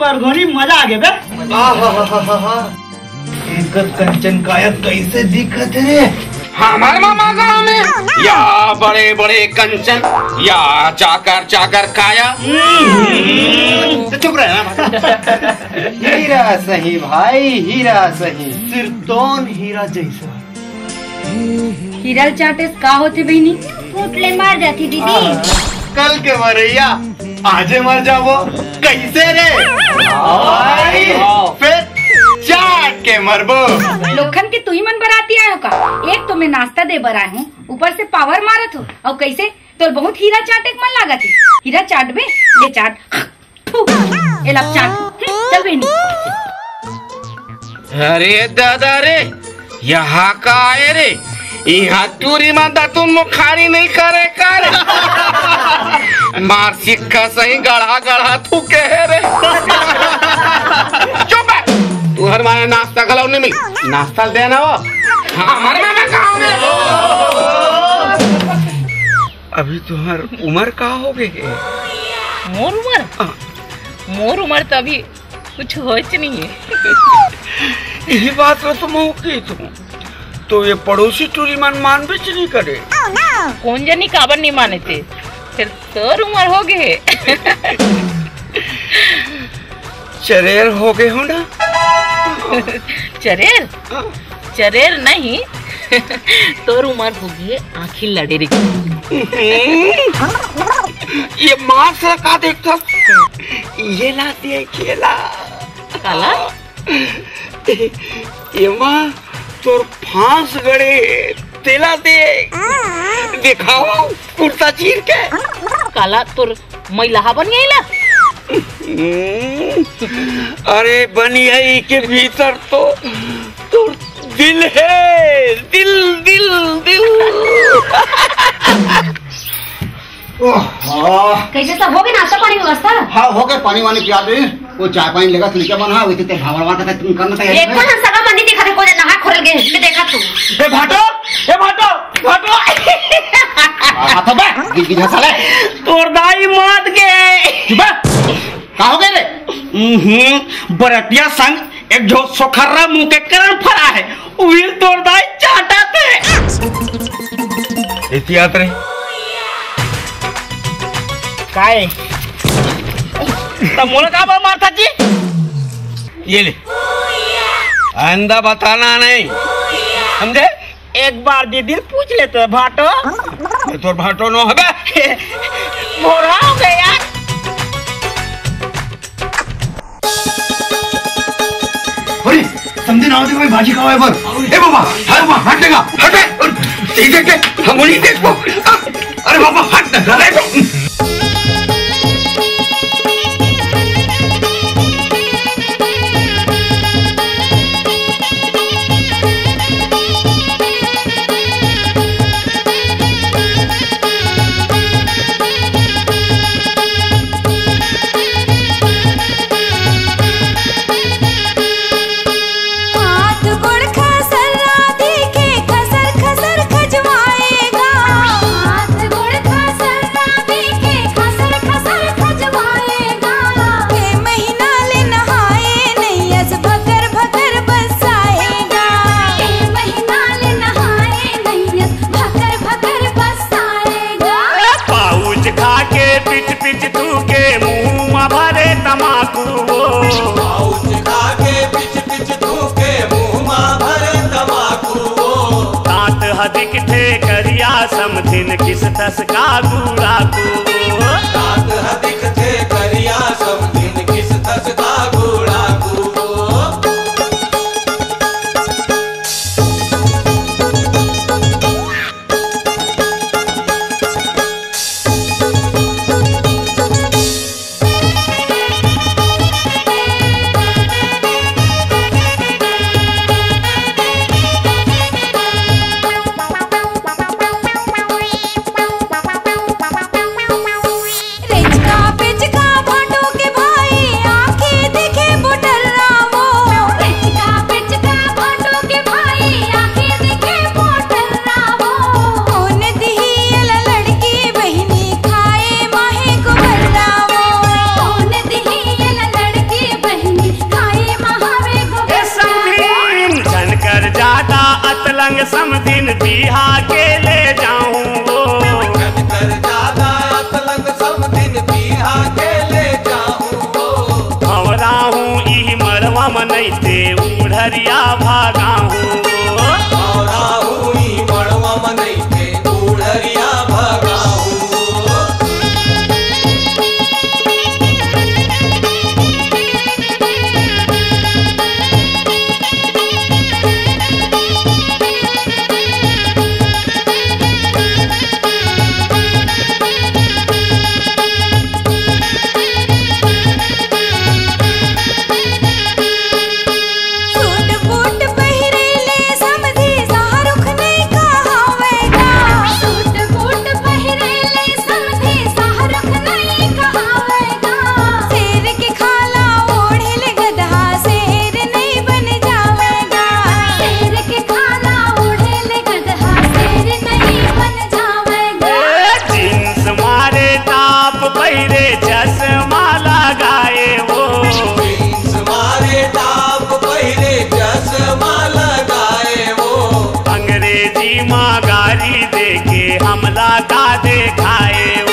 परधोनी मजा आ गया बे। एक कंचन काया कैसे दिखत रे हमारे मामा गाँव में या बड़े बड़े कंचन या चाकर चाकर काया। चुप रहे। हीरा सही भाई, हीरा सही, सिरतोन हीरा जैसा। हीरा चाटे का होते बहनी? फुटले मार जाती दीदी। कल के मरैया आजे मर जाबो कैसे रे? फिर चाट के मरबो। लोखन के तू ही मन बराती आयो का? एक तो मैं नाश्ता दे बर आया हूँ, ऊपर से पावर मारत हो। और कैसे तो बहुत हीरा चाटे मन लागत है। हीरा चाट बे, ले चाट। एला चाट चल बहनी। अरे दादा रे, यहाँ का आए रे? यहाँ टूरी माता तुम मुखारी नहीं करे कर। मार सिक्का सही गढ़ा गढ़ा तू कह रे। चुप है, तू हर मारे नाश्ता खिलाओ नहीं मिल, नाश्ता देना हो हमारे मामा गाँव में। अभी तुम्हार उम्र का हो गई? मोर उम्र? मोर उम्र तो अभी कुछ होच नहीं है। यही बात तो तुम हो की तुम तो ये पड़ोसी टूरी मान भी नहीं करे। कौन जानी काबर नहीं माने थे, फिर तोर उम्र हो गए। चरेर हो गए हो ना? चरेर? चरेर नहीं, तोर उम्र हो गई आँखी लड़े रे। ये माँ से का देखता ये लाती है केला काला। ये माँ तोर फांस गड़े तेला दे दिखाओ कुर्ता चीर के। काला तोर महिला बन गई ला। अरे बनी है के भीतर तो दिल है, दिल दिल दिल। कैसे सब हो गए नाश्ता पानी व्यवस्था? हाँ हो गए, पानी वानी पिया दे। वो चाय पानी लेगा तो क्या बना वैसे तेरे भावरवा का तुम करना था। एक को हम सगा मंदी दिखा दे को नहा खोल गए मैं देखा तू। ए भाटो, ए भाटो, भाटो। हाथ बे गिर साले तोर दाई मात के। चुप का हो गए रे? बरतिया संग एक जो सोखर्रा मुंह के करण फरा है वीर तोर दाई चाटा थे। एहतियात रे काय तब मोला का बार मारता जी? ये ले आइंदा बताना नहीं समझे? एक बार दीदी पूछ लेते भाटो। तोर भाटो नो हबे मोरा हो गया यार। अरे समझे ना होती कोई भाजी खाओ पर। ए बाबा, अरे बाबा हटेगा, हटे। ठीक है हम नहीं देखो। अरे बाबा हट ना। समथिन किस तस का गुड़ा को तात हदिक थे करिया समथिन किस तस का गुड़ा को। के समधिन बिहा के ले जाऊं वो जन कर ज्यादा अतलंग समधिन बिहा के ले जाऊं वो भंवरा हूँ ई मड़वा मनैते उड़हरिया भागा हूँ और हुई मड़वा मनैते उड़हरिया भागा हूँ चश्मा लगाए वो मारे टाप पहिरे चश्मा लगाए वो अंग्रेजी माँ गारी दे के हमला का दिखाए वो